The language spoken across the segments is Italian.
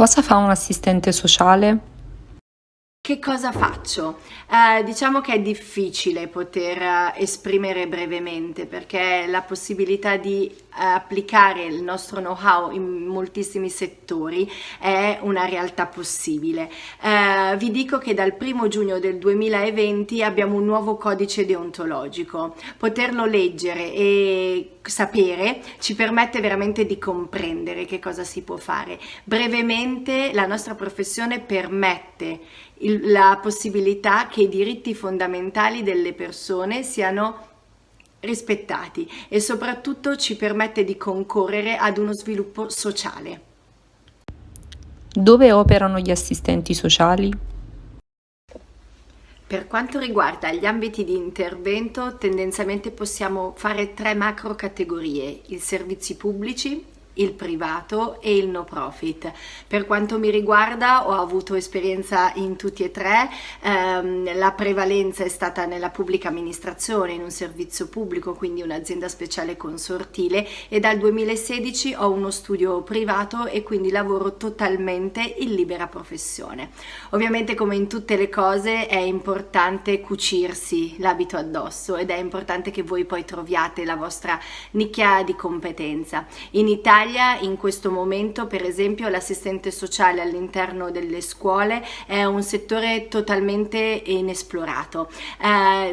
Cosa fa un assistente sociale? Che cosa faccio? Diciamo che è difficile poter esprimere brevemente perché la possibilità di applicare il nostro know-how in moltissimi settori è una realtà possibile. Vi dico che dal 1° giugno del 2020 abbiamo un nuovo codice deontologico. Poterlo leggere e sapere ci permette veramente di comprendere che cosa si può fare. Brevemente, la nostra professione permette la possibilità che i diritti fondamentali delle persone siano rispettati e soprattutto ci permette di concorrere ad uno sviluppo sociale. Dove operano gli assistenti sociali? Per quanto riguarda gli ambiti di intervento, tendenzialmente possiamo fare 3 macro categorie: i servizi pubblici, il privato e il no profit. Per quanto mi riguarda, ho avuto esperienza in tutti e tre. La prevalenza è stata nella pubblica amministrazione, in un servizio pubblico, quindi un'azienda speciale consortile, e dal 2016 ho uno studio privato e quindi lavoro totalmente in libera professione. Ovviamente, come in tutte le cose, è importante cucirsi l'abito addosso ed è importante che voi poi troviate la vostra nicchia di competenza. In Italia in questo momento, per esempio, l'assistente sociale all'interno delle scuole è un settore totalmente inesplorato.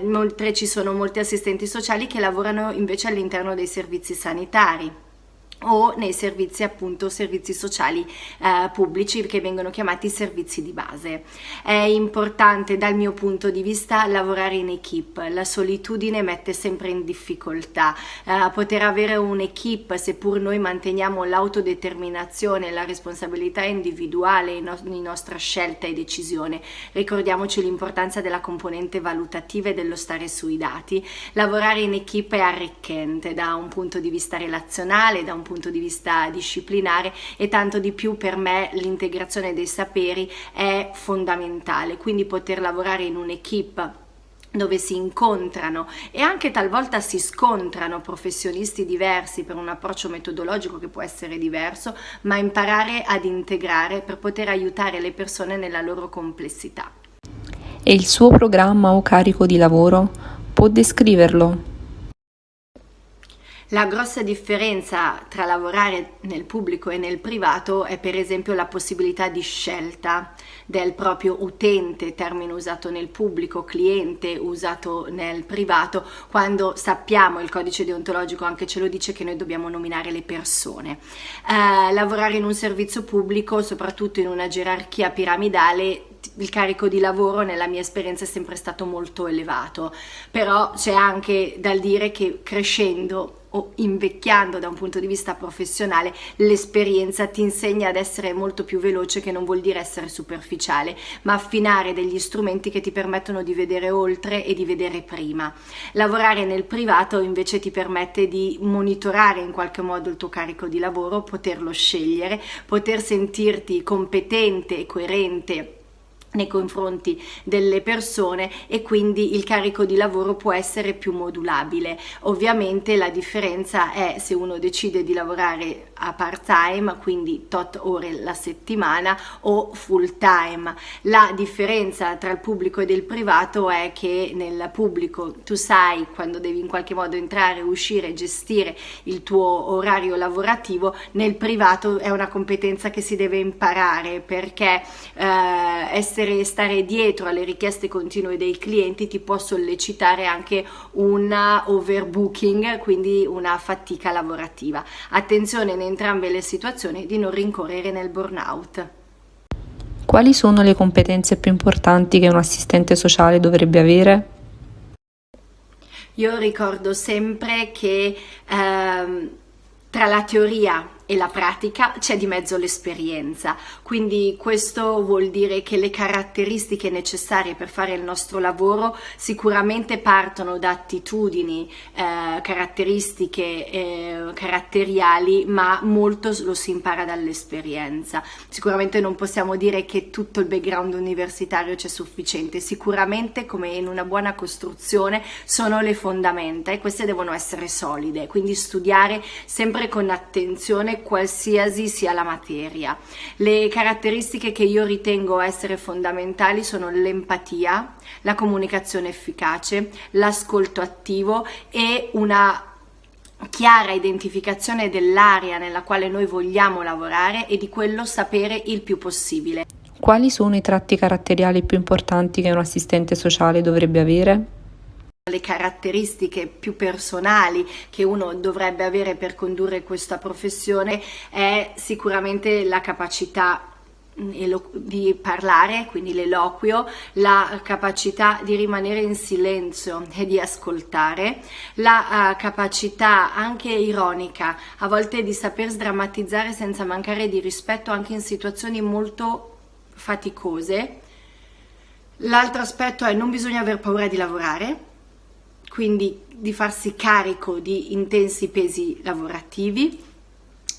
Inoltre ci sono molti assistenti sociali che lavorano invece all'interno dei servizi sanitari o nei servizi, appunto, servizi sociali pubblici, che vengono chiamati servizi di base. È importante dal mio punto di vista lavorare in equipe. La solitudine mette sempre in difficoltà. Poter avere un'equipe, seppur noi manteniamo l'autodeterminazione e la responsabilità individuale in nostra scelta e decisione, ricordiamoci l'importanza della componente valutativa e dello stare sui dati. Lavorare in equipe è arricchente da un punto di vista relazionale, da un punto di vista disciplinare, e tanto di più per me l'integrazione dei saperi è fondamentale. Quindi poter lavorare in un'equipe dove si incontrano e anche talvolta si scontrano professionisti diversi per un approccio metodologico che può essere diverso, ma imparare ad integrare per poter aiutare le persone nella loro complessità. E il suo programma o carico di lavoro? Può descriverlo? La grossa differenza tra lavorare nel pubblico e nel privato è per esempio la possibilità di scelta del proprio utente, termine usato nel pubblico, cliente usato nel privato, quando sappiamo, il codice deontologico anche ce lo dice, che noi dobbiamo nominare le persone. Lavorare in un servizio pubblico, soprattutto in una gerarchia piramidale, il carico di lavoro nella mia esperienza è sempre stato molto elevato, però c'è anche da dire che crescendo o invecchiando da un punto di vista professionale, l'esperienza ti insegna ad essere molto più veloce, che non vuol dire essere superficiale, ma affinare degli strumenti che ti permettono di vedere oltre e di vedere prima. Lavorare nel privato invece ti permette di monitorare in qualche modo il tuo carico di lavoro, poterlo scegliere, poter sentirti competente e coerente nei confronti delle persone, e quindi il carico di lavoro può essere più modulabile. Ovviamente la differenza è se uno decide di lavorare a part time, quindi tot ore la settimana, o full time. La differenza tra il pubblico e il privato è che nel pubblico tu sai quando devi in qualche modo entrare, uscire, gestire il tuo orario lavorativo. Nel privato è una competenza che si deve imparare, perché stare dietro alle richieste continue dei clienti ti può sollecitare anche un overbooking, quindi una fatica lavorativa. Attenzione in entrambe le situazioni di non rincorrere nel burnout. Quali sono le competenze più importanti che un assistente sociale dovrebbe avere? Io ricordo sempre che tra la teoria e la pratica c'è di mezzo l'esperienza, quindi questo vuol dire che le caratteristiche necessarie per fare il nostro lavoro sicuramente partono da attitudini, caratteristiche caratteriali, ma molto lo si impara dall'esperienza. Sicuramente non possiamo dire che tutto il background universitario c'è sufficiente, sicuramente, come in una buona costruzione, sono le fondamenta e queste devono essere solide, quindi studiare sempre con attenzione, valore qualsiasi sia la materia. Le caratteristiche che io ritengo essere fondamentali sono l'empatia, la comunicazione efficace, l'ascolto attivo e una chiara identificazione dell'area nella quale noi vogliamo lavorare e di quello sapere il più possibile. Quali sono i tratti caratteriali più importanti che un assistente sociale dovrebbe avere? Le caratteristiche più personali che uno dovrebbe avere per condurre questa professione è sicuramente la capacità di parlare, quindi l'eloquio, la capacità di rimanere in silenzio e di ascoltare, la capacità anche ironica, a volte di saper sdrammatizzare senza mancare di rispetto anche in situazioni molto faticose. L'altro aspetto è non bisogna aver paura di lavorare, quindi di farsi carico di intensi pesi lavorativi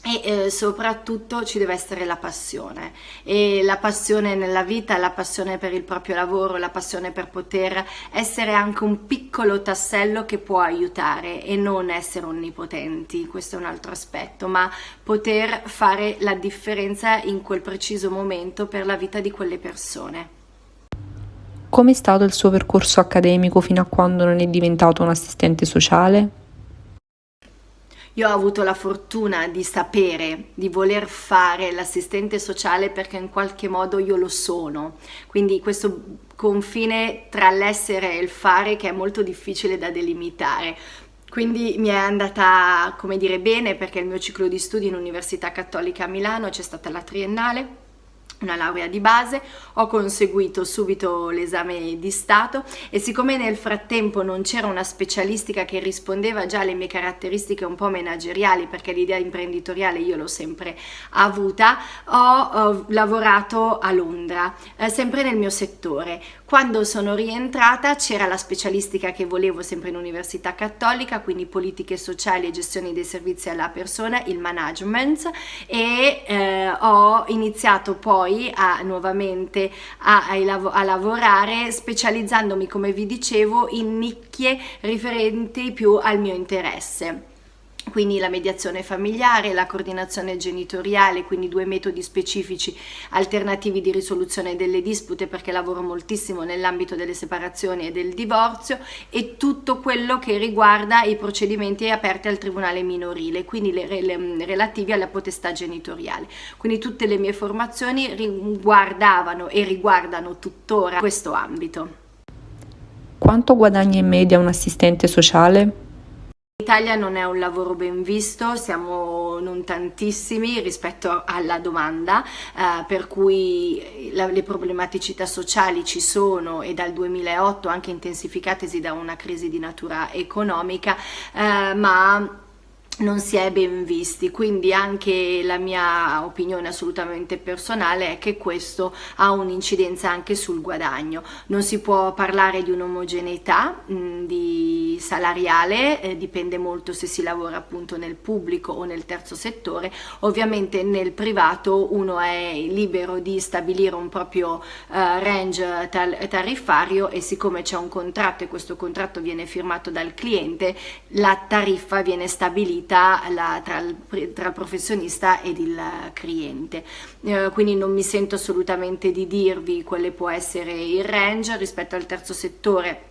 e soprattutto ci deve essere la passione, e la passione nella vita, la passione per il proprio lavoro, la passione per poter essere anche un piccolo tassello che può aiutare e non essere onnipotenti, questo è un altro aspetto, ma poter fare la differenza in quel preciso momento per la vita di quelle persone. Com'è stato il suo percorso accademico fino a quando non è diventato un assistente sociale? Io ho avuto la fortuna di sapere, di voler fare l'assistente sociale perché in qualche modo io lo sono, quindi questo confine tra l'essere e il fare che è molto difficile da delimitare. Quindi mi è andata, come dire, bene, perché il mio ciclo di studi in Università Cattolica a Milano c'è stata la triennale, una laurea di base, ho conseguito subito l'esame di Stato e siccome nel frattempo non c'era una specialistica che rispondeva già alle mie caratteristiche un po' manageriali, perché l'idea imprenditoriale io l'ho sempre avuta, ho lavorato a Londra, sempre nel mio settore. Quando sono rientrata c'era la specialistica che volevo sempre in Università Cattolica, quindi politiche sociali e gestione dei servizi alla persona, il management, e ho iniziato poi nuovamente a lavorare specializzandomi, come vi dicevo, in nicchie riferenti più al mio interesse. Quindi la mediazione familiare, la coordinazione genitoriale, quindi 2 metodi specifici alternativi di risoluzione delle dispute, perché lavoro moltissimo nell'ambito delle separazioni e del divorzio, e tutto quello che riguarda i procedimenti aperti al tribunale minorile, quindi relativi alla potestà genitoriale. Quindi tutte le mie formazioni riguardavano e riguardano tuttora questo ambito. Quanto guadagna in media un assistente sociale? In Italia non è un lavoro ben visto, siamo non tantissimi rispetto alla domanda, per cui le problematicità sociali ci sono e dal 2008 anche intensificatesi da una crisi di natura economica, ma non si è ben visti, quindi anche la mia opinione assolutamente personale è che questo ha un'incidenza anche sul guadagno. Non si può parlare di un'omogeneità di salariale, dipende molto se si lavora appunto nel pubblico o nel terzo settore. Ovviamente nel privato uno è libero di stabilire un proprio range tariffario, e siccome c'è un contratto e questo contratto viene firmato dal cliente, la tariffa viene stabilita tra il professionista ed il cliente, quindi non mi sento assolutamente di dirvi quale può essere il range. Rispetto al terzo settore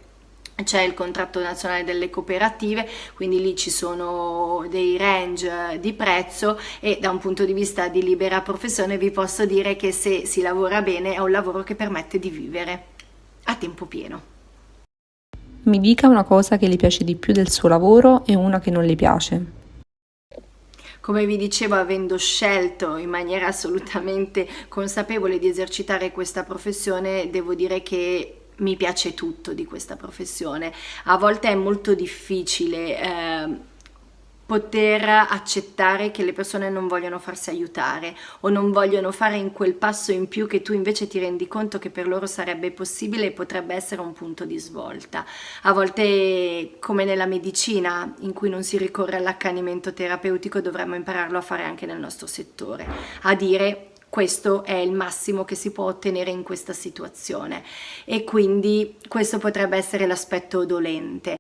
c'è il contratto nazionale delle cooperative, quindi lì ci sono dei range di prezzo, e da un punto di vista di libera professione vi posso dire che se si lavora bene è un lavoro che permette di vivere a tempo pieno. Mi dica una cosa che le piace di più del suo lavoro e una che non le piace. Come vi dicevo, avendo scelto in maniera assolutamente consapevole di esercitare questa professione, devo dire che mi piace tutto di questa professione. A volte è molto difficile poter accettare che le persone non vogliono farsi aiutare o non vogliono fare in quel passo in più che tu invece ti rendi conto che per loro sarebbe possibile e potrebbe essere un punto di svolta. A volte, come nella medicina, in cui non si ricorre all'accanimento terapeutico, dovremmo impararlo a fare anche nel nostro settore, a dire: questo è il massimo che si può ottenere in questa situazione, e quindi questo potrebbe essere l'aspetto dolente.